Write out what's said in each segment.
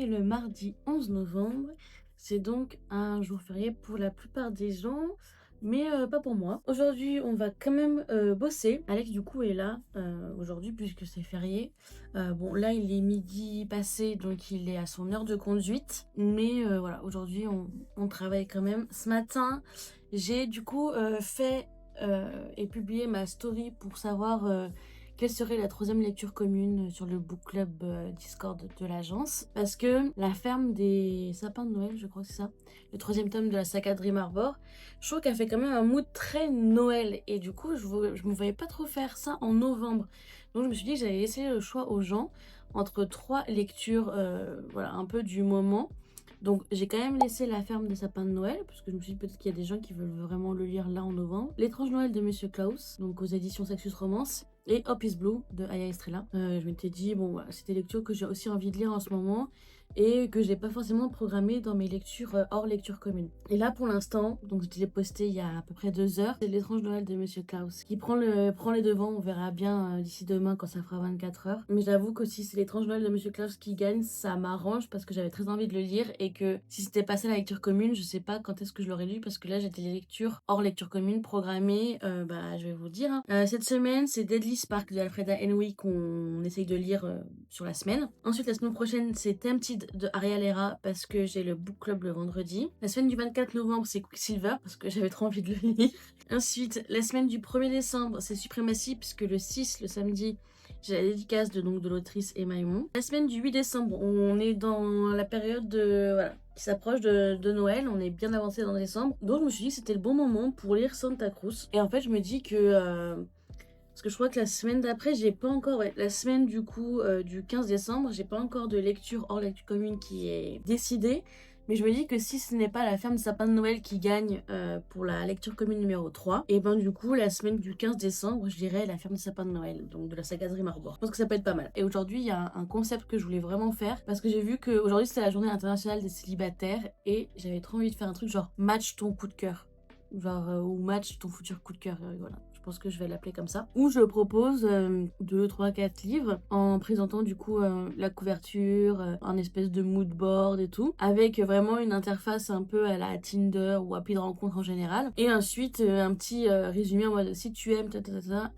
Le mardi 11 novembre, c'est donc un jour férié pour la plupart des gens, mais pas pour moi. Aujourd'hui, on va quand même bosser. Alex, du coup, est là aujourd'hui puisque c'est férié. Bon, là, il est midi passé, donc il est à son heure de conduite. Mais voilà, aujourd'hui, on travaille quand même. Ce matin, j'ai du coup fait et publié ma story pour savoir quelle serait la troisième lecture commune sur le book club Discord de l'agence. Parce que la ferme des sapins de Noël, je crois que c'est ça, le troisième tome de la saga Dream Harbor, je trouve qu'elle fait quand même un mood très Noël. Et du coup, je me voyais pas trop faire ça en novembre. Donc je me suis dit que j'allais laisser le choix aux gens entre trois lectures, voilà, un peu du moment. Donc j'ai quand même laissé La ferme des sapins de Noël, parce que je me suis dit peut-être qu'il y a des gens qui veulent vraiment le lire là en novembre. L'étrange Noël de Monsieur Klaus, donc aux éditions Sexus Romance, et Hope is Blue de Aya Estrella. Je m'étais dit, bon, voilà, c'était des lectures que j'ai aussi envie de lire en ce moment et que j'ai pas forcément programmé dans mes lectures hors lecture commune. Et là, pour l'instant, donc je l'ai posté il y a à peu près 2 heures, c'est L'étrange Noël de Monsieur Klaus qui prend les devants. On verra bien d'ici demain quand ça fera 24 heures. Mais j'avoue que si c'est L'étrange Noël de Monsieur Klaus qui gagne, ça m'arrange parce que j'avais très envie de le lire et que si c'était passé à la lecture commune, je sais pas quand est-ce que je l'aurais lu parce que là, j'étais les lectures hors lecture commune programmées. Je vais vous dire. Cette semaine, c'est Deadly Spark de Alfreda Henry qu'on essaye de lire sur la semaine. Ensuite, la semaine prochaine, c'est Tempted de Ariel Lera parce que j'ai le book club le vendredi. La semaine du 24 novembre, c'est Quicksilver parce que j'avais trop envie de le lire. Ensuite, la semaine du 1er décembre, c'est Suprématie puisque le 6, le samedi, j'ai la dédicace de l'autrice Emma Aymon. La semaine du 8 décembre, on est dans la période qui s'approche de Noël. On est bien avancé dans décembre. Donc je me suis dit que c'était le bon moment pour lire Santa Cruz. Et en fait, je me dis que... parce que je crois que la semaine d'après, j'ai pas encore... la semaine du coup du 15 décembre, j'ai pas encore de lecture hors lecture commune qui est décidée. Mais je me dis que si ce n'est pas La ferme des sapins de Noël qui gagne pour la lecture commune numéro 3, et ben du coup, la semaine du 15 décembre, je dirais La ferme des sapins de Noël, donc de la saga Dream Harbor. Je pense que ça peut être pas mal. Et aujourd'hui, il y a un concept que je voulais vraiment faire, parce que j'ai vu qu'aujourd'hui, c'était la journée internationale des célibataires, et j'avais trop envie de faire un truc genre match ton coup de cœur. Ou match ton futur coup de cœur, voilà. Je pense que je vais l'appeler comme ça. Où je propose 2, 3, 4 livres en présentant du coup la couverture, un espèce de mood board et tout, avec vraiment une interface un peu à la Tinder ou appli de rencontre en général. Et ensuite un petit résumé en mode si tu aimes,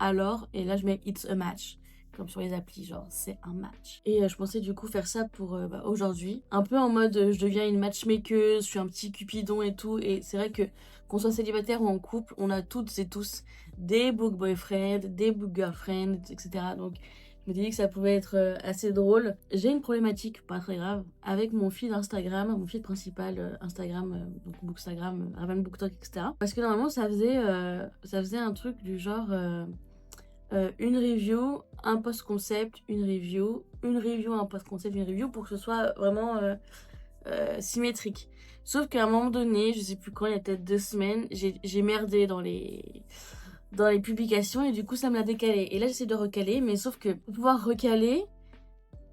alors, et là je mets it's a match. Comme sur les applis, genre c'est un match. Et je pensais du coup faire ça pour aujourd'hui. Un peu en mode je deviens une matchmaker, je suis un petit cupidon et tout. Et c'est vrai que qu'on soit célibataire ou en couple, on a toutes et tous des book boyfriends, des book girlfriends, etc. Donc je me dis que ça pouvait être assez drôle. J'ai une problématique, pas très grave, avec mon feed Instagram, mon feed principal Instagram, donc Bookstagram, Raven BookTok, etc. Parce que normalement ça faisait un truc du genre... une review, un post-concept, une review, un post-concept, une review pour que ce soit vraiment symétrique. Sauf qu'à un moment donné, je sais plus quand, il y a peut-être 2 semaines, j'ai merdé dans les publications et du coup ça me l'a décalé. Et là j'essaie de recaler, mais sauf que pour pouvoir recaler,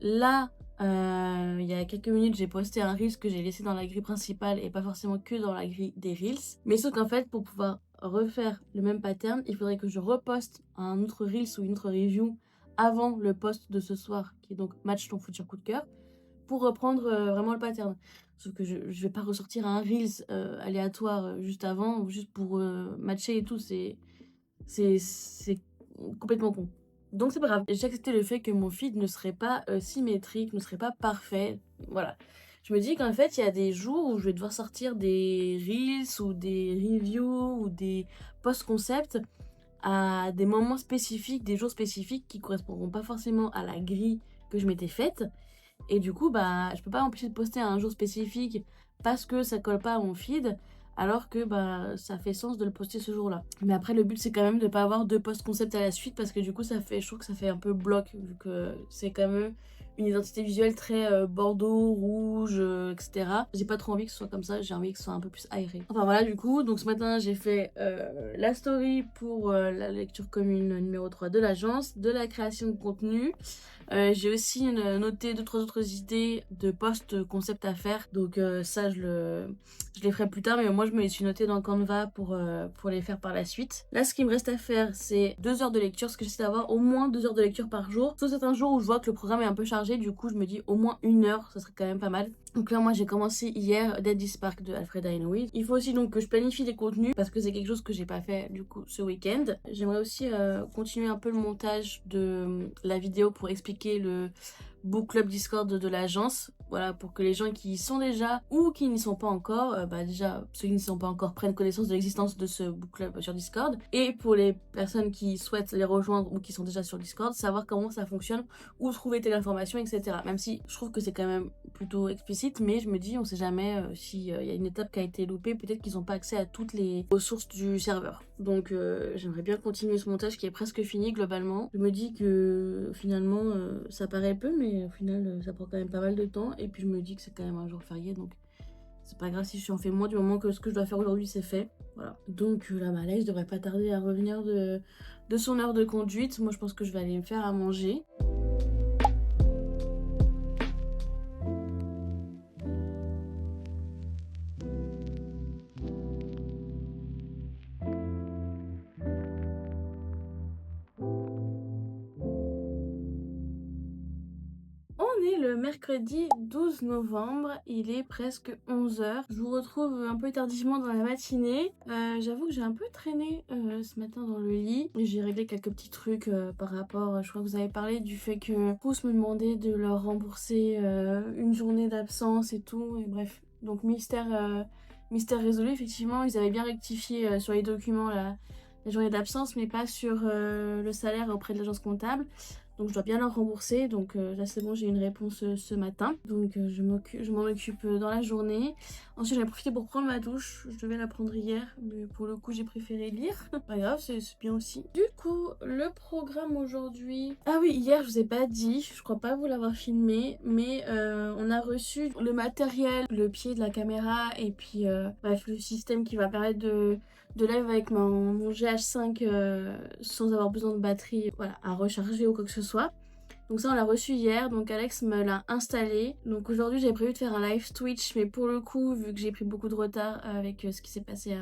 là il y a quelques minutes j'ai posté un Reels que j'ai laissé dans la grille principale et pas forcément que dans la grille des Reels. Mais sauf qu'en fait pour pouvoir refaire le même pattern, il faudrait que je reposte un autre Reels ou une autre review avant le post de ce soir, qui est donc match ton futur coup de cœur, pour reprendre vraiment le pattern. Sauf que je vais pas ressortir un Reels aléatoire juste avant, juste pour matcher et tout, c'est complètement con. Donc c'est pas grave. J'ai accepté le fait que mon feed ne serait pas symétrique, ne serait pas parfait. Voilà. Je me dis qu'en fait, il y a des jours où je vais devoir sortir des reels ou des reviews ou des post concept à des moments spécifiques, des jours spécifiques qui correspondront pas forcément à la grille que je m'étais faite. Et du coup, bah, je peux pas m'empêcher de poster à un jour spécifique parce que ça colle pas à mon feed, alors que bah, ça fait sens de le poster ce jour-là. Mais après, le but, c'est quand même de pas avoir deux posts concept à la suite parce que du coup, je trouve que ça fait un peu bloc, vu que c'est quand même une identité visuelle très bordeaux, rouge, etc. J'ai pas trop envie que ce soit comme ça, j'ai envie que ce soit un peu plus aéré. Enfin voilà, du coup, donc ce matin, j'ai fait la story pour la lecture commune numéro 3 de l'agence, de la création de contenu. J'ai aussi noté 2-3 autres idées de posts concept à faire. Donc ça, je les ferai plus tard. Mais moi, je me les suis notées dans Canva pour les faire par la suite. Là, ce qu'il me reste à faire, c'est 2 heures de lecture. Parce que j'essaie d'avoir au moins 2 heures de lecture par jour. Sauf certains jours où je vois que le programme est un peu chargé. Du coup, je me dis au moins 1 heure. Ça serait quand même pas mal. Donc là, moi, j'ai commencé hier Dead Spark de Alfreda Hinoui. Il faut aussi donc que je planifie des contenus parce que c'est quelque chose que j'ai pas fait du coup ce week-end. J'aimerais aussi continuer un peu le montage de la vidéo pour expliquer le book club Discord de l'agence. Voilà, pour que les gens qui y sont déjà ou qui n'y sont pas encore, bah déjà ceux qui n'y sont pas encore prennent connaissance de l'existence de ce book club sur Discord. Et pour les personnes qui souhaitent les rejoindre ou qui sont déjà sur Discord, savoir comment ça fonctionne, où trouver telle information, etc. Même si je trouve que c'est quand même plutôt explicite, mais je me dis on sait jamais s'il y a une étape qui a été loupée, peut-être qu'ils n'ont pas accès à toutes les ressources du serveur. Donc j'aimerais bien continuer ce montage qui est presque fini globalement. Je me dis que finalement ça paraît peu, mais au final ça prend quand même pas mal de temps. Et puis je me dis que c'est quand même un jour férié, donc c'est pas grave si je en fais moins du moment que ce que je dois faire aujourd'hui c'est fait. Voilà. Donc la Malaise devrait pas tarder à revenir de son heure de conduite. Moi je pense que je vais aller me faire à manger. On est le mercredi 12 novembre, il est presque 11 h. Je vous retrouve un peu tardivement dans la matinée. J'avoue que j'ai un peu traîné ce matin dans le lit. J'ai réglé quelques petits trucs par rapport, je crois que vous avez parlé du fait que tous me demandaient de leur rembourser une journée d'absence et tout. Et bref, donc mystère résolu, effectivement, ils avaient bien rectifié sur les documents la journée d'absence, mais pas sur le salaire auprès de l'agence comptable. Donc je dois bien leur rembourser. Donc là c'est bon, j'ai une réponse ce matin. Donc je m'en occupe dans la journée. Ensuite j'en ai profité pour prendre ma douche. Je devais la prendre hier, mais pour le coup j'ai préféré lire. Pas grave, c'est bien aussi. Du coup, le programme aujourd'hui... Ah oui, hier je vous ai pas dit, je crois pas vous l'avoir filmé, mais on a reçu le matériel, le pied de la caméra et puis bref, le système qui va permettre de live avec mon GH5 sans avoir besoin de batterie, voilà, à recharger ou quoi que ce soit. Donc ça on l'a reçu hier, donc Alex me l'a installé. Donc aujourd'hui j'avais prévu de faire un live Twitch, mais pour le coup vu que j'ai pris beaucoup de retard avec ce qui s'est passé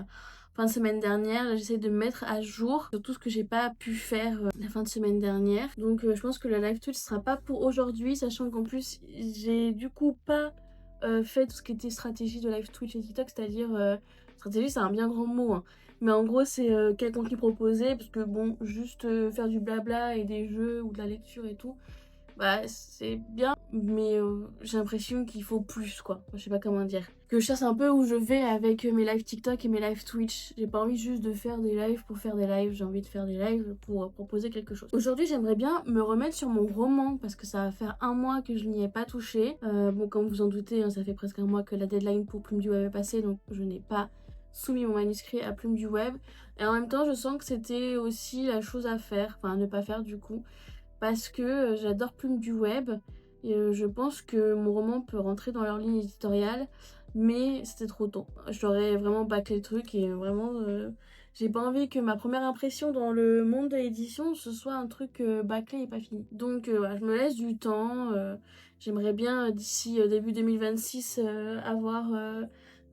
fin de semaine dernière, j'essaie de me mettre à jour sur tout ce que j'ai pas pu faire la fin de semaine dernière. Donc je pense que le live Twitch sera pas pour aujourd'hui, sachant qu'en plus j'ai du coup pas fait tout ce qui était stratégie de live Twitch et TikTok, c'est-à-dire stratégie c'est un bien grand mot, hein. Mais en gros, c'est quel contenu proposer, parce que bon, juste faire du blabla et des jeux ou de la lecture et tout, bah c'est bien, mais j'ai l'impression qu'il faut plus, quoi. Je sais pas comment dire. Que je cherche un peu où je vais avec mes lives TikTok et mes lives Twitch. J'ai pas envie juste de faire des lives pour faire des lives, j'ai envie de faire des lives pour proposer quelque chose. Aujourd'hui, j'aimerais bien me remettre sur mon roman, parce que ça va faire 1 mois que je n'y ai pas touché. Bon, comme vous en doutez, hein, ça fait presque 1 mois que la deadline pour Plume du Web est passée, donc je n'ai pas soumis mon manuscrit à Plume du Web. Et en même temps, je sens que c'était aussi la chose à faire, enfin à ne pas faire du coup, parce que j'adore Plume du Web et je pense que mon roman peut rentrer dans leur ligne éditoriale, mais c'était trop tôt. J'aurais vraiment bâclé le truc et vraiment j'ai pas envie que ma première impression dans le monde de l'édition ce soit un truc bâclé et pas fini. Donc voilà, je me laisse du temps. J'aimerais bien d'ici début 2026 avoir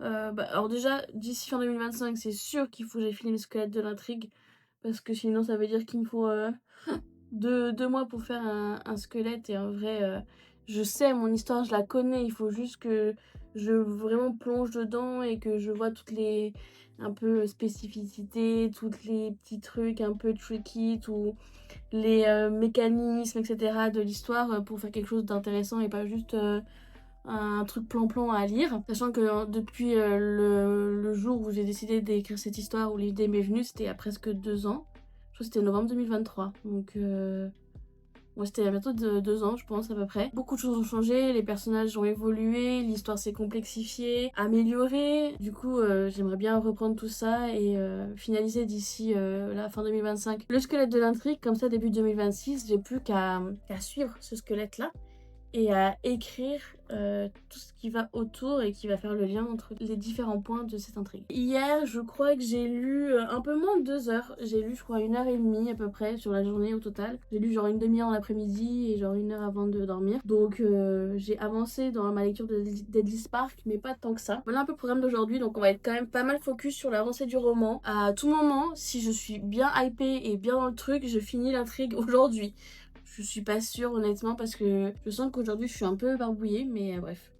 alors déjà, d'ici fin 2025, c'est sûr qu'il faut que j'ai fini le squelette de l'intrigue. Parce que sinon, ça veut dire qu'il me faut 2 mois pour faire un squelette. Et en vrai, je sais, mon histoire, je la connais. Il faut juste que je vraiment plonge dedans et que je vois toutes les un peu spécificités, toutes les petits trucs un peu tricky, tous les mécanismes, etc. de l'histoire pour faire quelque chose d'intéressant et pas juste un truc plan-plan à lire. Sachant que depuis le jour où j'ai décidé d'écrire cette histoire, où l'idée m'est venue, c'était il y a presque 2 ans. Je crois que c'était novembre 2023. Donc ouais, c'était il y a bientôt 2 ans, je pense, à peu près. Beaucoup de choses ont changé, les personnages ont évolué, l'histoire s'est complexifiée, améliorée. Du coup, j'aimerais bien reprendre tout ça et finaliser d'ici la fin 2025 le squelette de l'intrigue. Comme ça, début 2026, j'ai plus qu'à suivre ce squelette-là et à écrire tout ce qui va autour et qui va faire le lien entre les différents points de cette intrigue. Hier, je crois que j'ai lu un peu moins de 2 heures. J'ai lu, je crois, 1 heure et demie à peu près sur la journée au total. J'ai lu genre une demi-heure en l'après-midi et genre 1 heure avant de dormir. Donc j'ai avancé dans ma lecture de Deadly Spark, mais pas tant que ça. Voilà un peu le programme d'aujourd'hui, donc on va être quand même pas mal focus sur l'avancée du roman. À tout moment, si je suis bien hypée et bien dans le truc, je finis l'intrigue aujourd'hui. Je suis pas sûre honnêtement parce que je sens qu'aujourd'hui je suis un peu barbouillée, mais bref.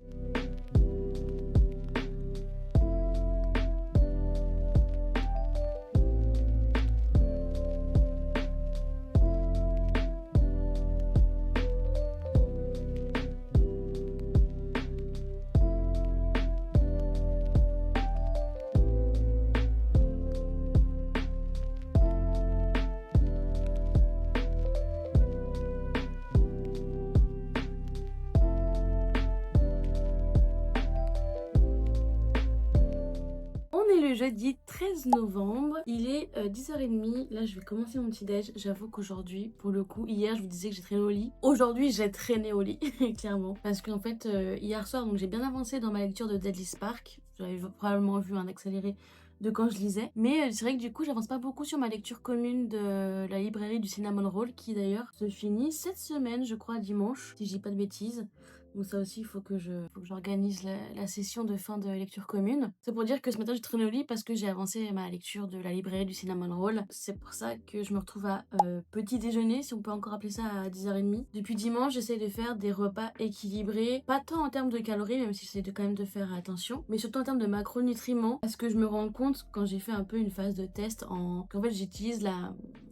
On est le jeudi 13 novembre, il est 10h30, là je vais commencer mon petit déj. J'avoue qu'aujourd'hui, pour le coup, hier je vous disais que j'ai traîné au lit. Aujourd'hui j'ai traîné au lit, clairement. Parce qu'en fait, hier soir, donc j'ai bien avancé dans ma lecture de Deadly Spark. J'avais probablement vu un accéléré de quand je lisais. Mais c'est vrai que du coup j'avance pas beaucoup sur ma lecture commune de la librairie du Cinnamon Roll, qui d'ailleurs se finit cette semaine, je crois, dimanche, si je dis pas de bêtises. Donc ça aussi, il faut que j'organise la session de fin de lecture commune. C'est pour dire que ce matin, j'ai traîné au lit parce que j'ai avancé ma lecture de la librairie du Cinnamon Roll. C'est pour ça que je me retrouve à petit déjeuner, si on peut encore appeler ça, à 10h30. Depuis dimanche, j'essaie de faire des repas équilibrés. Pas tant en termes de calories, même si j'essaie quand même de faire attention, mais surtout en termes de macronutriments. Parce que je me rends compte, quand j'ai fait un peu une phase de test, qu'en fait, j'utilise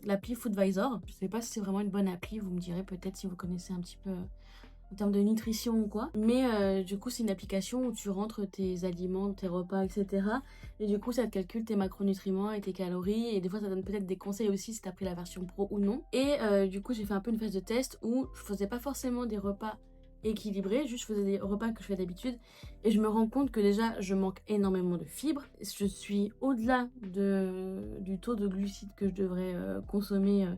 l'appli Foodvisor. Je sais pas si c'est vraiment une bonne appli, vous me direz peut-être si vous connaissez un petit peu en termes de nutrition ou quoi. Mais du coup, c'est une application où tu rentres tes aliments, tes repas, etc. Et du coup, ça te calcule tes macronutriments et tes calories. Et des fois, ça donne peut-être des conseils aussi si t'as pris la version pro ou non. Et du coup, j'ai fait un peu une phase de test où je faisais pas forcément des repas équilibrés, juste je faisais des repas que je fais d'habitude. Et je me rends compte que déjà, je manque énormément de fibres. Je suis au-delà du taux de glucides que je devrais consommer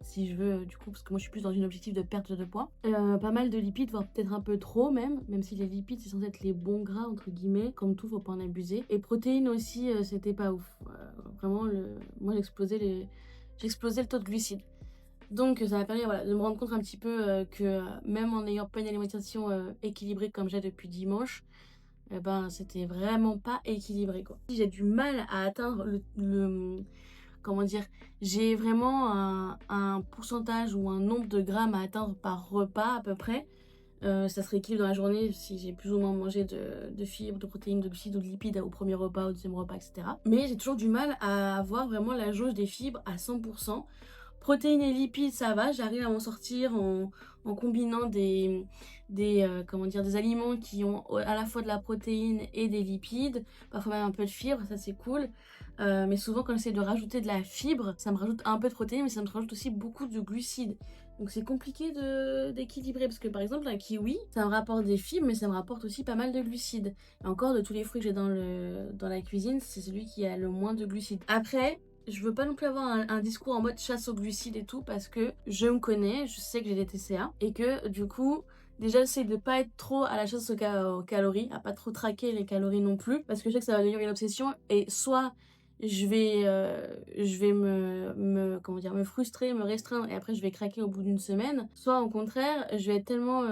si je veux, du coup, parce que moi je suis plus dans une objectif de perte de poids. Pas mal de lipides, voire peut-être un peu trop même si les lipides c'est censé être les bons gras entre guillemets, comme tout faut pas en abuser. Et protéines aussi, c'était pas ouf. Vraiment, moi j'explosais le taux de glucides. Donc ça m'a permis voilà, de me rendre compte un petit peu que même en n'ayant pas une alimentation équilibrée comme j'ai depuis dimanche, eh ben c'était vraiment pas équilibré quoi. J'ai du mal à atteindre comment dire, j'ai vraiment un pourcentage ou un nombre de grammes à atteindre par repas à peu près. Ça se rééquilibre dans la journée si j'ai plus ou moins mangé de fibres, de protéines, de glucides ou de lipides au premier repas, au deuxième repas, etc. Mais j'ai toujours du mal à avoir vraiment la jauge des fibres à 100%. Protéines et lipides, ça va, j'arrive à m'en sortir en combinant comment dire, des aliments qui ont à la fois de la protéine et des lipides, parfois même un peu de fibres, ça c'est cool. Mais souvent quand j'essaie de rajouter de la fibre, ça me rajoute un peu de protéines, mais ça me rajoute aussi beaucoup de glucides. Donc c'est compliqué d'équilibrer, parce que par exemple un kiwi, ça me rapporte des fibres, mais ça me rapporte aussi pas mal de glucides. Et encore, de tous les fruits que j'ai dans la cuisine, c'est celui qui a le moins de glucides. Après, je veux pas non plus avoir un discours en mode chasse aux glucides et tout, parce que je me connais, je sais que j'ai des TCA, et que du coup, déjà j'essaie de pas être trop à la chasse aux calories, à pas trop traquer les calories non plus, parce que je sais que ça va devenir une obsession, et soit je vais comment dire, me frustrer, me restreindre, et après je vais craquer au bout d'une semaine, soit au contraire, je vais être tellement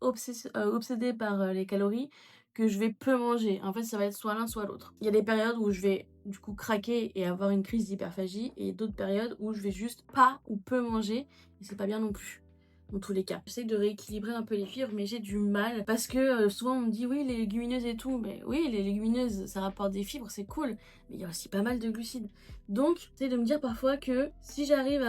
obsédée par les calories que je vais peu manger. En fait, ça va être soit l'un, soit l'autre. Il y a des périodes où je vais du coup craquer et avoir une crise d'hyperphagie, et d'autres périodes où je vais juste pas ou peu manger, et c'est pas bien non plus. dans tous les cas. J'essaie de rééquilibrer un peu les fibres, mais j'ai du mal parce que souvent on me dit oui, les légumineuses et tout. Mais oui, les légumineuses, ça rapporte des fibres, c'est cool, mais il y a aussi pas mal de glucides. Donc, j'essaie de me dire parfois que si j'arrive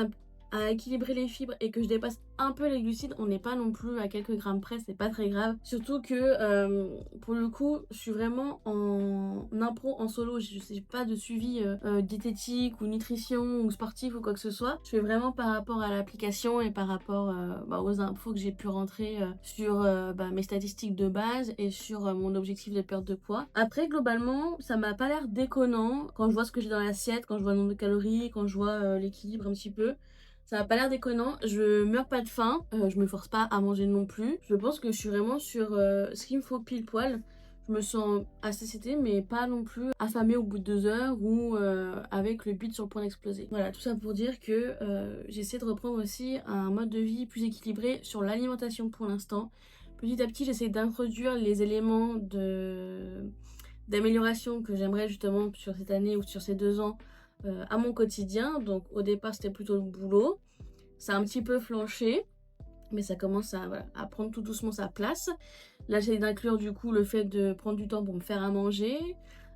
à équilibrer les fibres et que je dépasse un peu les glucides, on n'est pas non plus à quelques grammes près, c'est pas très grave. Surtout que pour le coup, je suis vraiment en impro, en solo, je sais pas de suivi diététique ou nutrition ou sportif ou quoi que ce soit. Je fais vraiment par rapport à l'application et par rapport aux infos que j'ai pu rentrer sur mes statistiques de base et sur mon objectif de perte de poids. Après, globalement, ça m'a pas l'air déconnant quand je vois ce que j'ai dans l'assiette, quand je vois le nombre de calories, quand je vois l'équilibre un petit peu. Ça m'a pas l'air déconnant, je meurs pas de faim, je me force pas à manger non plus. Je pense que je suis vraiment sur ce qu'il me faut pile poil. Je me sens assez satiée mais pas non plus affamée au bout de 2 heures ou avec le bide sur le point d'exploser. Voilà, tout ça pour dire que j'essaie de reprendre aussi un mode de vie plus équilibré sur l'alimentation pour l'instant. Petit à petit, j'essaie d'introduire les éléments d'amélioration que j'aimerais justement sur cette année ou sur ces 2 ans à mon quotidien. Donc au départ c'était plutôt le boulot, ça a un petit peu flanché mais ça commence à prendre tout doucement sa place. Là j'essaie d'inclure du coup le fait de prendre du temps pour me faire à manger,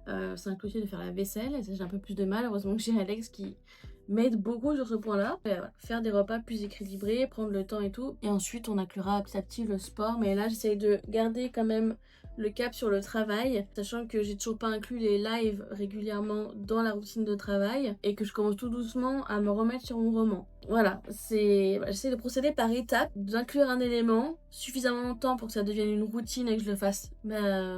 ça inclut aussi de faire la vaisselle et ça j'ai un peu plus de mal. Heureusement que j'ai Alex qui m'aide beaucoup sur ce point là. Voilà, faire des repas plus équilibrés, prendre le temps et tout, et ensuite on inclura petit à petit le sport. Mais là j'essaie de garder quand même le cap sur le travail, sachant que j'ai toujours pas inclus les lives régulièrement dans la routine de travail et que je commence tout doucement à me remettre sur mon roman. Voilà, j'essaie de procéder par étapes, d'inclure un élément suffisamment longtemps pour que ça devienne une routine et que je le fasse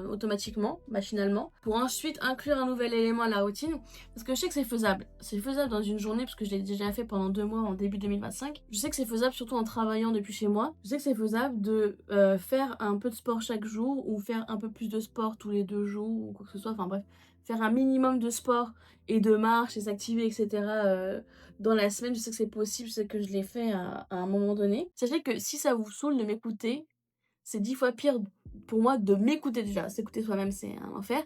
automatiquement, machinalement, pour ensuite inclure un nouvel élément à la routine, parce que je sais que c'est faisable. C'est faisable dans une journée, parce que je l'ai déjà fait pendant 2 mois en début 2025. Je sais que c'est faisable surtout en travaillant depuis chez moi. Je sais que c'est faisable de faire un peu de sport chaque jour ou faire un peu plus de sport tous les 2 jours ou quoi que ce soit, enfin bref, faire un minimum de sport et de marche et s'activer, etc. Dans la semaine. Je sais que c'est possible, je sais que je l'ai fait à un moment donné. Sachez que si ça vous saoule de m'écouter, c'est 10 fois pire pour moi de m'écouter déjà. S'écouter soi-même, c'est un enfer.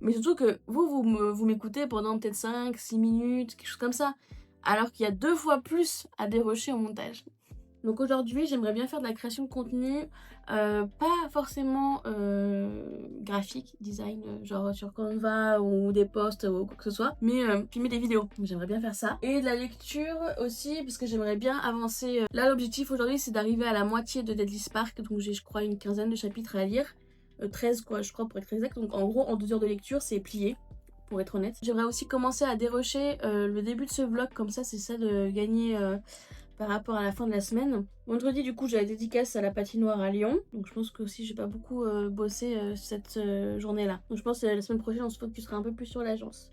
Mais surtout que vous m'écoutez pendant peut-être 5-6 minutes, quelque chose comme ça. Alors qu'il y a 2 fois plus à dérocher au montage. Donc aujourd'hui, j'aimerais bien faire de la création de contenu, pas forcément graphique, design, genre sur Canva ou des posts ou quoi que ce soit, mais filmer des vidéos. J'aimerais bien faire ça. Et de la lecture aussi, parce que j'aimerais bien avancer. Là, l'objectif aujourd'hui, c'est d'arriver à la moitié de Deadly Spark, donc j'ai, je crois, une quinzaine de chapitres à lire. 13 quoi, je crois, pour être exact. Donc en gros, en 2 heures de lecture, c'est plié. Pour être honnête. J'aimerais aussi commencer à dérocher le début de ce vlog, comme ça, c'est ça de gagner par rapport à la fin de la semaine. Vendredi, du coup, j'ai la dédicace à la patinoire à Lyon. Donc je pense que aussi, j'ai pas beaucoup bossé cette journée-là. Donc je pense que la semaine prochaine, on se focusera un peu plus sur l'agence.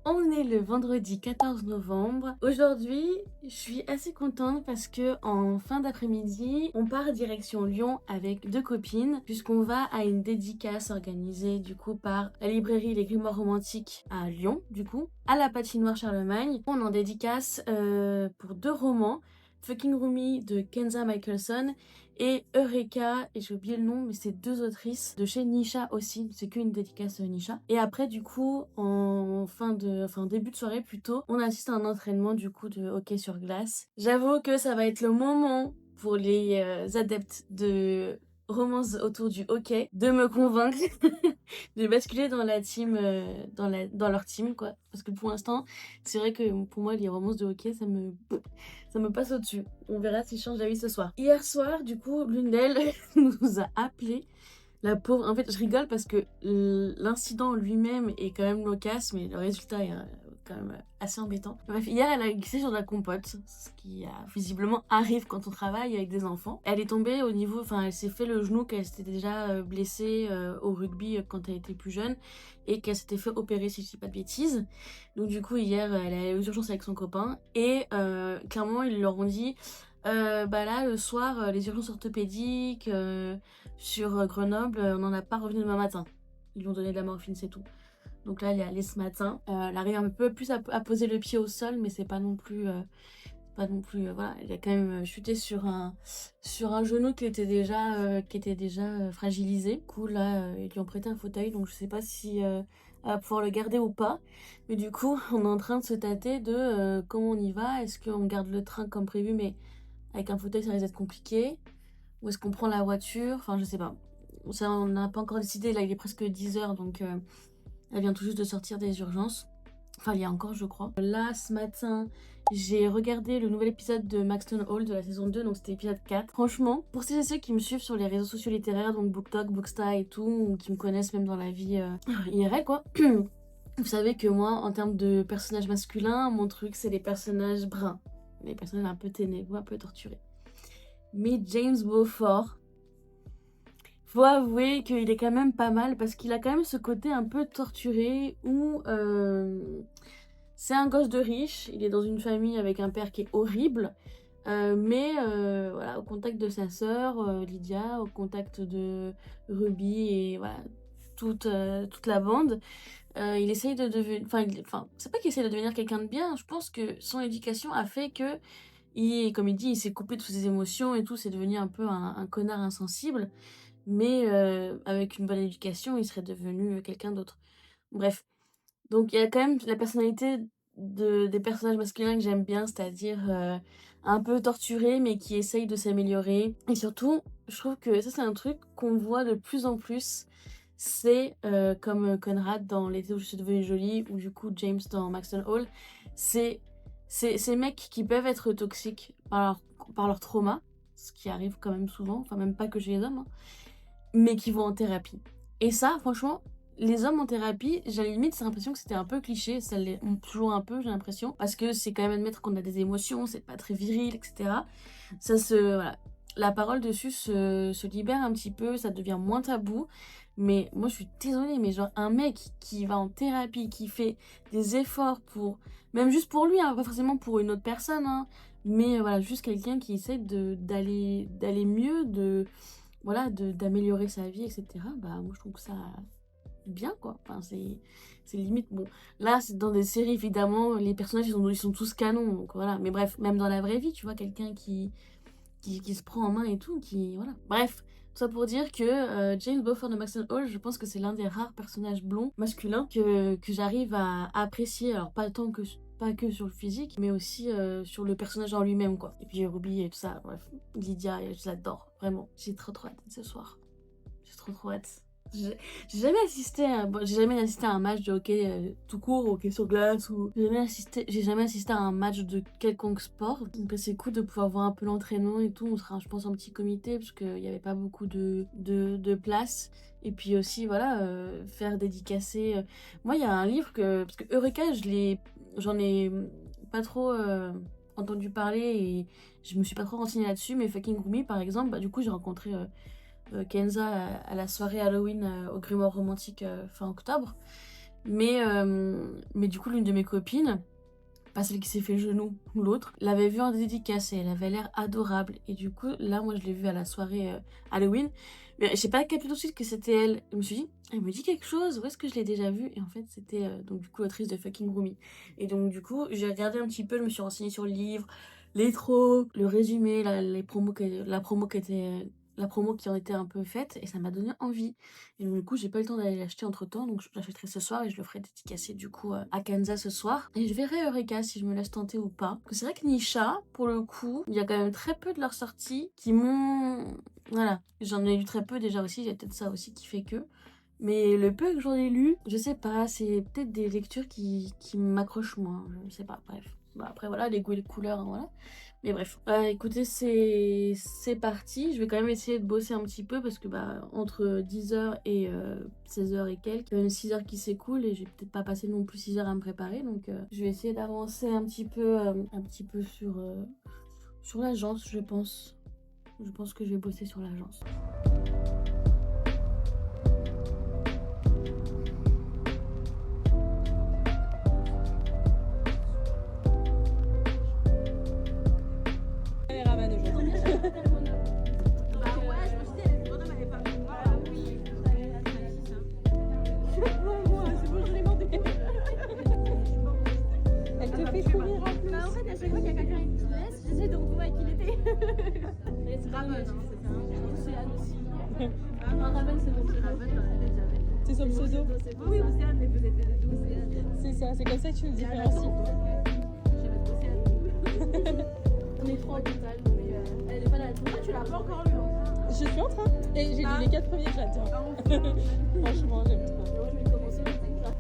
On est le vendredi 14 novembre. Aujourd'hui, je suis assez contente parce que en fin d'après-midi, on part direction Lyon avec 2 copines puisqu'on va à une dédicace organisée du coup par la librairie Les Grimoires Romantiques à Lyon, du coup, à la patinoire Charlemagne. On en dédicace pour 2 romans, Fucking Rumi de Kenza Michelson et Eureka, et j'ai oublié le nom, mais c'est 2 autrices de chez Nisha aussi, c'est qu'une dédicace Nisha. Et après, du coup, en début de soirée plutôt, on assiste à un entraînement du coup de hockey sur glace. J'avoue que ça va être le moment pour les adeptes de romance autour du hockey, de me convaincre de basculer dans la team, dans leur team, quoi. Parce que pour l'instant, c'est vrai que pour moi, les romances de hockey, ça me passe au-dessus. On verra si je change d'avis ce soir. Hier soir, du coup, l'une d'elles nous a appelé. La pauvre, en fait, je rigole parce que l'incident lui-même est quand même loquace, mais le résultat est quand même assez embêtant. Bref, hier, elle a glissé sur de la compote, ce qui visiblement arrive quand on travaille avec des enfants. Elle est tombée au niveau, enfin, elle s'est fait le genou qu'elle s'était déjà blessée au rugby quand elle était plus jeune et qu'elle s'était fait opérer, si je dis pas de bêtises. Donc du coup, hier, elle a eu urgence avec son copain et clairement, ils leur ont dit... bah là, le soir, les urgences orthopédiques sur Grenoble, on n'en a pas revenu demain matin. Ils lui ont donné de la morphine, c'est tout. Donc là, elle est allée ce matin. Elle arrive un peu plus à poser le pied au sol, mais c'est pas non plus... voilà, elle a quand même chuté sur un genou qui était déjà fragilisé. Du coup, là, ils lui ont prêté un fauteuil, donc je sais pas si elle va pouvoir le garder ou pas. Mais du coup, on est en train de se tâter de comment on y va. Est-ce qu'on garde le train comme prévu, mais avec un fauteuil, ça risque d'être compliqué. Ou est-ce qu'on prend la voiture? Enfin, je sais pas. Ça, on n'a pas encore décidé. Là, il est presque 10 h, donc elle vient tout juste de sortir des urgences. Enfin, il y a encore, je crois. Là, ce matin, j'ai regardé le nouvel épisode de Maxton Hall de la saison 2, donc c'était l'épisode 4. Franchement, pour celles et ceux qui me suivent sur les réseaux sociaux littéraires, donc BookTok, Booksta et tout, ou qui me connaissent même dans la vie IRL, quoi. Vous savez que moi, en termes de personnages masculins, mon truc, c'est les personnages bruns. Les personnages un peu ténébreux, un peu torturés. Mais James Beaufort, faut avouer qu'il est quand même pas mal parce qu'il a quand même ce côté un peu torturé où c'est un gosse de riche, il est dans une famille avec un père qui est horrible, mais voilà, au contact de sa sœur Lydia, au contact de Ruby et voilà, toute la bande, il essaye de devenir, enfin, c'est pas qu'il essaye de devenir quelqu'un de bien, je pense que son éducation a fait que, comme il dit, il s'est coupé de toutes ses émotions et tout, c'est devenu un peu un connard insensible. Mais avec une bonne éducation, il serait devenu quelqu'un d'autre. Bref, donc il y a quand même la personnalité des personnages masculins que j'aime bien, c'est-à-dire un peu torturés, mais qui essayent de s'améliorer. Et surtout, je trouve que ça, c'est un truc qu'on voit de plus en plus. C'est comme Conrad dans L'été où je suis devenue jolie, ou du coup James dans Maxton Hall. C'est ces mecs qui peuvent être toxiques par leur trauma, ce qui arrive quand même souvent, enfin même pas que chez les hommes, hein, mais qui vont en thérapie. Et ça, franchement, les hommes en thérapie, j'ai limite c'est l'impression que c'était un peu cliché, ça l'est toujours un peu, j'ai l'impression, parce que c'est quand même admettre qu'on a des émotions, c'est pas très viril, etc. Ça se... Voilà. La parole dessus se libère un petit peu, ça devient moins tabou. Mais moi, je suis désolée, mais genre, un mec qui va en thérapie, qui fait des efforts pour... Même juste pour lui, hein, pas forcément pour une autre personne, hein, mais voilà, juste quelqu'un qui essaie d'aller mieux, voilà, d'améliorer sa vie, etc. Bah, moi, je trouve que ça bien, quoi. Enfin, c'est limite, bon. Là, c'est dans des séries, évidemment, les personnages, ils sont tous canons, donc voilà. Mais bref, même dans la vraie vie, tu vois, quelqu'un qui se prend en main et tout, qui, voilà. Bref, tout ça pour dire que James Beaufort de Maxton Hall, je pense que c'est l'un des rares personnages blonds masculins que j'arrive à apprécier. Alors, pas que sur le physique, mais aussi sur le personnage en lui-même, quoi. Et puis Ruby et tout ça, bref. Lydia, je l'adore, vraiment. J'ai trop hâte ce soir. J'ai trop hâte. J'ai jamais assisté à un match de hockey tout court, hockey sur glace, ou j'ai jamais assisté à un match de quelconque sport. Donc c'est cool de pouvoir voir un peu l'entraînement et tout. On sera, je pense, en petit comité parce qu'il n'y avait pas beaucoup de place. Et puis aussi, voilà, faire dédicacer. Moi, il y a un livre parce que Eureka, j'en ai pas trop entendu parler et je me suis pas trop renseignée là-dessus. Mais Fucking Rumi, par exemple, bah, du coup, j'ai rencontré Kenza à la soirée Halloween au Grimoire Romantique fin octobre. Mais du coup, l'une de mes copines, pas celle qui s'est fait le genou ou l'autre, l'avait vue en dédicace et elle avait l'air adorable. Et du coup, là, moi, je l'ai vue à la soirée Halloween. Mais j'ai pas capté tout de suite que c'était elle. Je me suis dit, elle me dit quelque chose, où est-ce que je l'ai déjà vue? Et en fait, c'était donc du coup l'autrice de Fucking Rumi. Et donc, du coup, j'ai regardé un petit peu, je me suis renseignée sur le livre, les tropes, le résumé, la promo qui était la promo qui en était un peu faite et ça m'a donné envie. Et donc du coup, j'ai pas eu le temps d'aller l'acheter entre-temps, donc je l'achèterai ce soir et je le ferai dédicacer du coup à Kansas ce soir. Et je verrai Eureka si je me laisse tenter ou pas. Parce que c'est vrai que Nisha, pour le coup, il y a quand même très peu de leurs sorties qui m'ont... Voilà, j'en ai lu très peu déjà aussi, il y a peut-être ça aussi qui fait que... Mais le peu que j'en ai lu, je sais pas, c'est peut-être des lectures qui m'accrochent moins, je sais pas, bref. Bah après voilà, les goûts et les couleurs, hein, voilà. Mais bref, écoutez, c'est parti. Je vais quand même essayer de bosser un petit peu parce que bah entre 10h et 16h et quelques, il y a même 6h qui s'écoulent et j'ai peut-être pas passé non plus 6 heures à me préparer. Donc je vais essayer d'avancer un petit peu sur l'agence, je pense. Je pense que je vais bosser sur l'agence. C'est son pseudo. Oui, Océane, mais vous êtes d'Océane. C'est ça, c'est comme ça que tu me différencies. On est trois au total, mais elle est pas là. Toi, tu l'as pas encore lu. Hein. Je suis en train. Et j'ai lu les 4 premiers, j'adore. Franchement, j'aime trop. Moi, je vais commencer le texte là.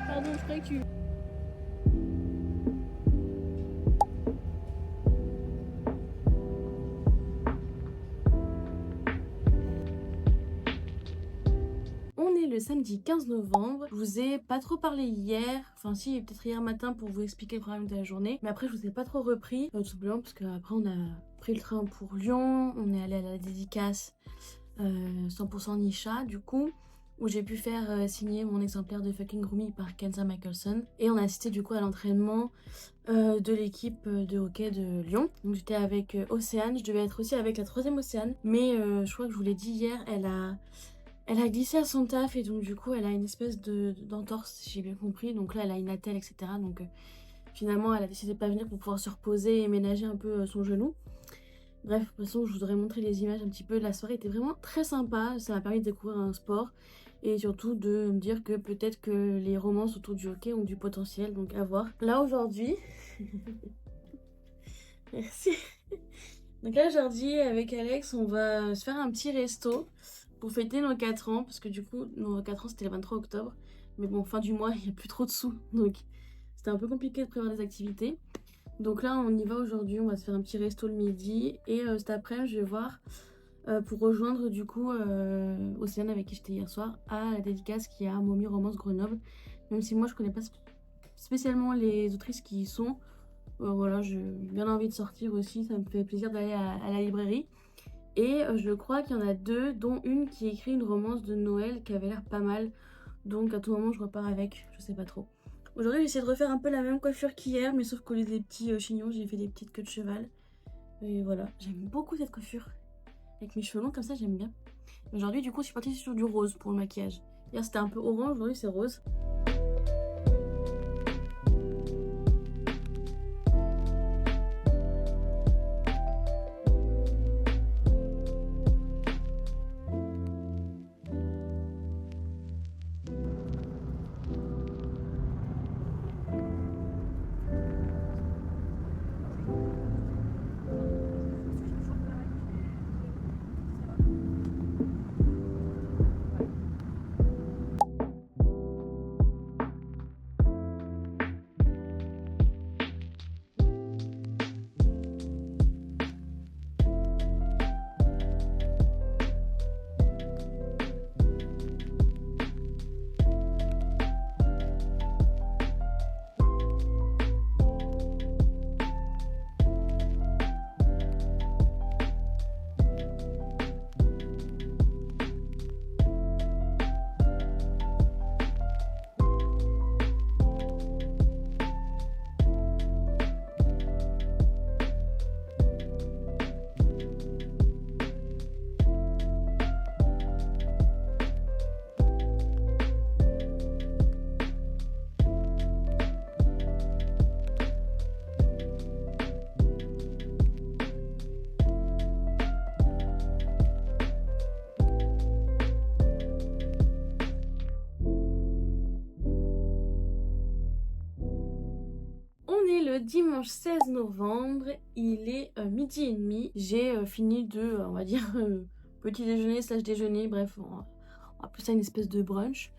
Pardon, je croyais que tu... On est le samedi 15 novembre. Je vous ai pas trop parlé hier. Enfin si, peut-être hier matin pour vous expliquer le programme de la journée. Mais après, je vous ai pas trop repris. Tout simplement parce qu'après, on a pris le train pour Lyon. On est allé à la dédicace 100% Nisha du coup. Où j'ai pu faire signer mon exemplaire de Fucking Groomie par Kenza Michelson. Et on a assisté du coup à l'entraînement de l'équipe de hockey de Lyon. Donc j'étais avec Océane, je devais être aussi avec la 3e Océane. Mais je crois que je vous l'ai dit hier, elle a glissé à son taf et donc du coup elle a une espèce d'entorse si j'ai bien compris. Donc là elle a une attelle etc. Donc finalement elle a décidé de pas venir pour pouvoir se reposer et ménager un peu son genou. Bref, de toute façon je vous aurais montré les images un petit peu. La soirée était vraiment très sympa, ça m'a permis de découvrir un sport. Et surtout de me dire que peut-être que les romances autour du hockey ont du potentiel, donc à voir. Là aujourd'hui, merci. Donc là aujourd'hui avec Alex on va se faire un petit resto pour fêter nos 4 ans. Parce que du coup nos 4 ans c'était le 23 octobre. Mais bon fin du mois il n'y a plus trop de sous. Donc c'était un peu compliqué de prévoir des activités. Donc là on y va aujourd'hui, on va se faire un petit resto le midi. Et cet après-midi je vais voir... pour rejoindre du coup Océane avec qui j'étais hier soir à la dédicace qui est à Mommy Romance Grenoble. Même si moi je connais pas spécialement les autrices qui y sont. Voilà, j'ai bien envie de sortir aussi, ça me fait plaisir d'aller à la librairie. Et je crois qu'il y en a 2, dont une qui écrit une romance de Noël qui avait l'air pas mal. Donc à tout moment je repars avec, je sais pas trop. Aujourd'hui j'ai essayé de refaire un peu la même coiffure qu'hier, mais sauf qu'au lieu des petits chignons j'ai fait des petites queues de cheval. Et voilà, j'aime beaucoup cette coiffure. Avec mes cheveux longs comme ça j'aime bien. Aujourd'hui du coup je suis partie sur du rose pour le maquillage. Hier c'était un peu orange, aujourd'hui c'est rose. dimanche 16 novembre, il est 12h30. J'ai fini de, on va dire, petit déjeuner slash déjeuner, bref, on va appeler ça une espèce de brunch.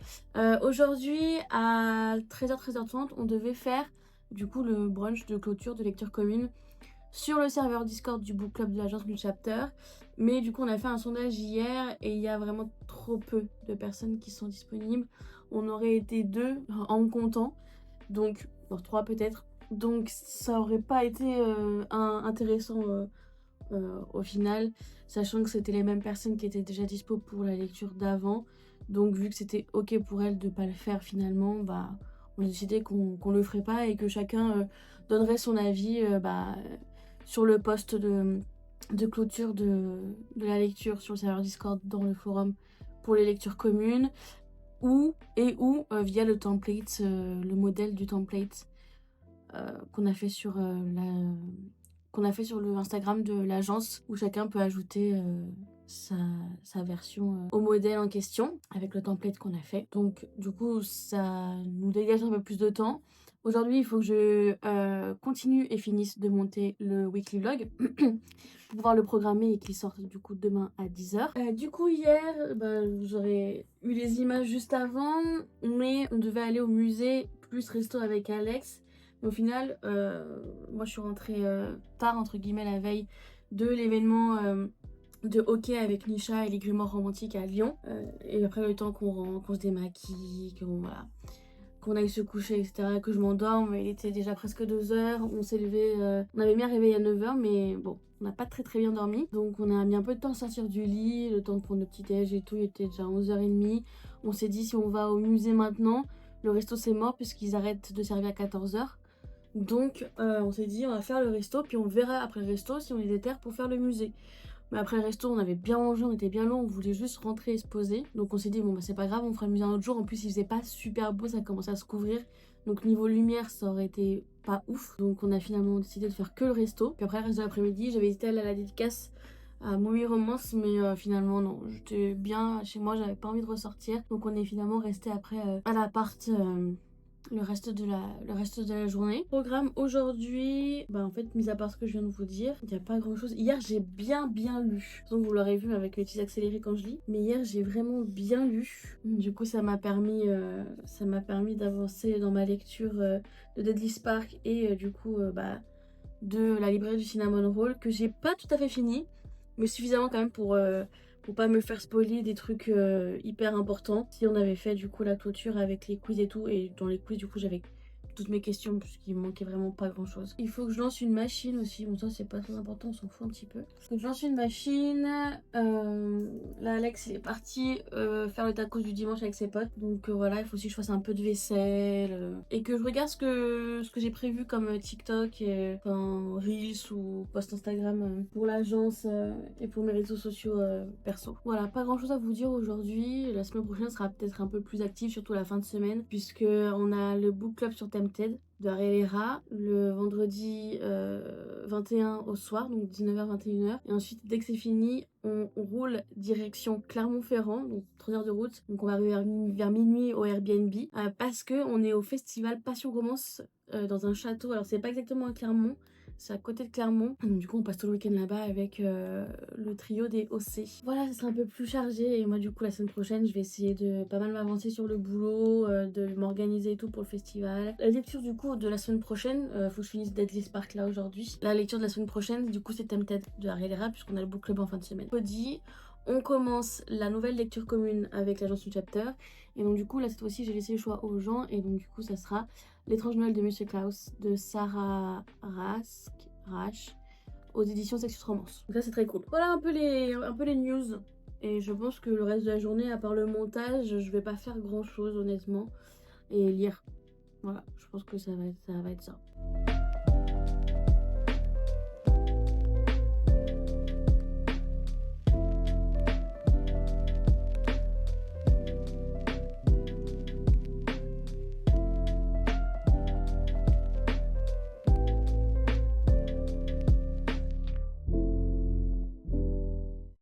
Aujourd'hui, à 13h, 13h30, on devait faire du coup le brunch de clôture de lecture commune sur le serveur Discord du book club de l'agence du chapter. Mais du coup, on a fait un sondage hier et il y a vraiment trop peu de personnes qui sont disponibles. On aurait été 2 en me comptant, donc, voire 3 peut-être. Donc, ça aurait pas été intéressant au final, sachant que c'était les mêmes personnes qui étaient déjà dispo pour la lecture d'avant. Donc, vu que c'était ok pour elles de pas le faire finalement, bah, on a décidé qu'on le ferait pas et que chacun donnerait son avis sur le post de clôture de la lecture sur le serveur Discord dans le forum pour les lectures communes ou via le template, le modèle du template qu'on a fait sur le Instagram de l'agence où chacun peut ajouter sa version au modèle en question avec le template qu'on a fait. Donc du coup ça nous dégage un peu plus de temps. Aujourd'hui il faut que je continue et finisse de monter le weekly vlog pour pouvoir le programmer et qu'il sorte du coup demain à 10h. Du coup hier vous aurez eu les images juste avant, mais on devait aller au musée plus resto avec Alex. Mais au final moi je suis rentrée tard entre guillemets la veille de l'événement de hockey avec Nisha et les grimoires romantiques à Lyon. Et après le temps qu'on rentre, qu'on se démaquille, qu'on aille se coucher, etc., que je m'endorme, il était déjà presque 2h. On s'est levé, on avait bien réveillé à 9h, mais bon, on n'a pas très bien dormi. Donc on a mis un peu de temps à sortir du lit, le temps de prendre le petit déj et tout, il était déjà 11h30. On s'est dit si on va au musée maintenant, le resto c'est mort puisqu'ils arrêtent de servir à 14h. Donc on s'est dit on va faire le resto puis on verra après le resto si on est déter pour faire le musée. Mais après le resto on avait bien mangé, on était bien loin, on voulait juste rentrer et se poser. Donc on s'est dit bon bah c'est pas grave, on fera le musée un autre jour. En plus il faisait pas super beau, ça commençait à se couvrir. Donc niveau lumière ça aurait été pas ouf. Donc on a finalement décidé de faire que le resto. Puis après le reste de l'après-midi j'avais hésité à aller à la dédicace à Mommy Romance, mais finalement non, j'étais bien chez moi, j'avais pas envie de ressortir. Donc on est finalement resté après à l'appart le reste de la journée. Programme aujourd'hui, en fait, mis à part ce que je viens de vous dire, il n'y a pas grand chose. Hier, j'ai bien lu. Donc, vous l'aurez vu avec les petits accélérés quand je lis. Mais hier, j'ai vraiment bien lu. Du coup, ça m'a permis d'avancer dans ma lecture de Deadly Spark et de la librairie du Cinnamon Roll que j'ai pas tout à fait fini, mais suffisamment quand même pour pas me faire spoiler des trucs hyper importants. Si on avait fait du coup la clôture avec les quiz et tout, et dans les quiz du coup j'avais toutes mes questions puisqu'il me manquait vraiment pas grand chose. Il faut que je lance une machine aussi, bon ça c'est pas très important, on s'en fout un petit peu. Il faut que je lance une machine, là Alex il est parti faire le tacos du dimanche avec ses potes, donc voilà, il faut aussi que je fasse un peu de vaisselle et que je regarde ce que j'ai prévu comme TikTok, Reels ou post Instagram pour l'agence et pour mes réseaux sociaux perso. Voilà, pas grand chose à vous dire aujourd'hui. La semaine prochaine sera peut-être un peu plus active, surtout la fin de semaine, puisque on a le book club sur Tempted de Ariel le vendredi 21 au soir, donc 19h-21h. Et ensuite, dès que c'est fini, on roule direction Clermont-Ferrand, donc 3 heures de route. Donc on va arriver vers minuit au Airbnb parce que on est au festival Passion Romance dans un château. Alors c'est pas exactement à Clermont, c'est à côté de Clermont. Du coup on passe tout le week-end là-bas avec le trio des OC. Voilà, ça sera un peu plus chargé et moi du coup la semaine prochaine je vais essayer de pas mal m'avancer sur le boulot, de m'organiser et tout pour le festival. La lecture du coup de la semaine prochaine, faut que je finisse Deadly Spark là aujourd'hui. La lecture de la semaine prochaine du coup c'est Tempted de Ariel puisqu'on a le book club en fin de semaine. Jeudi, on commence la nouvelle lecture commune avec l'agence du chapter et donc du coup là cette fois-ci j'ai laissé le choix aux gens et donc du coup ça sera L'étrange Noël de Monsieur Klaus de Sarah Rasch aux éditions Sexus Romance. Donc ça c'est très cool. Voilà un peu les news et je pense que le reste de la journée à part le montage je vais pas faire grand chose honnêtement et lire. Voilà, je pense que ça va être ça.